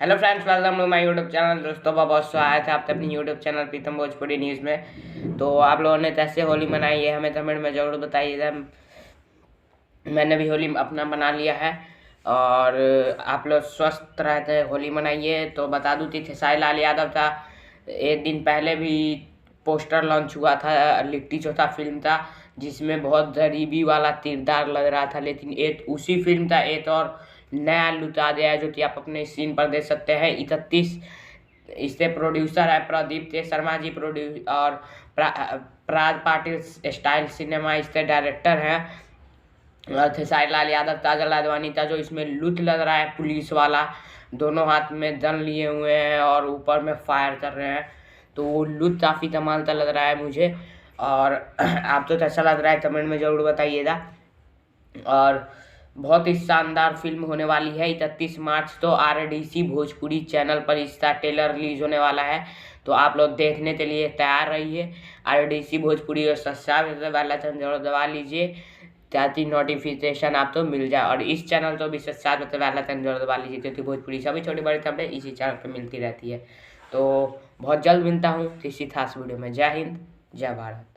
Hello friends, welcome to my YouTube channel. दोस्तों बहुत स्वागत है आपके अपने YouTube channel Pritam Bhojpuri news में। तो आप लोगों ने कैसे होली मनाई है हमें कमेंट में ज़रूर बताइएगा। मैंने भी होली अपना बना लिया है और आप लोग स्वस्थ रहते हैं, होली मनाइए। तो बता दूँ कि खेसारी लाल यादव था, एक दिन पहले भी पोस्टर लॉन्च हुआ था, लिट्टी चोखा फिल्म था जिसमें बहुत गरीबी वाला किरदार लग रहा था, लेकिन एक उसी फिल्म का एक और नया लुक आ गया है जो कि आप अपने स्क्रीन पर देख सकते हैं। 31 इससे प्रोड्यूसर है प्रदीप के शर्मा जी, प्रोड्यूस और प्राज पाटिल स्टाइल सिनेमा इसके डायरेक्टर हैं। खेसारी लाल यादव, काजल आडवाणी का जो इसमें लुक लग रहा है पुलिस वाला, दोनों हाथ में गन लिए हुए हैं और ऊपर में फायर कर रहे हैं, तो वो लुक काफ़ी कमाल का लग रहा है मुझे। और आप तो कैसा लग रहा है कमेंट में ज़रूर बताइएगा। और बहुत ही शानदार फिल्म होने वाली है। 31 मार्च तो RDC भोजपुरी चैनल पर इसका ट्रेलर रिलीज होने वाला है, तो आप लोग देखने के लिए तैयार रहिए। RDC भोजपुरी और सब्सक्राइब वाला बटन जरूर दबा लीजिए ताकि नोटिफिकेशन आपको मिल जाए, और इस चैनल को भी सब्सक्राइब वाला बटन जरूर दबा लीजिए क्योंकि भोजपुरी सभी छोटी बड़ी खबरें इसी चैनल पर मिलती रहती है। तो बहुत जल्द मिलता हूँ किसी खास वीडियो में। जय हिंद, जय भारत।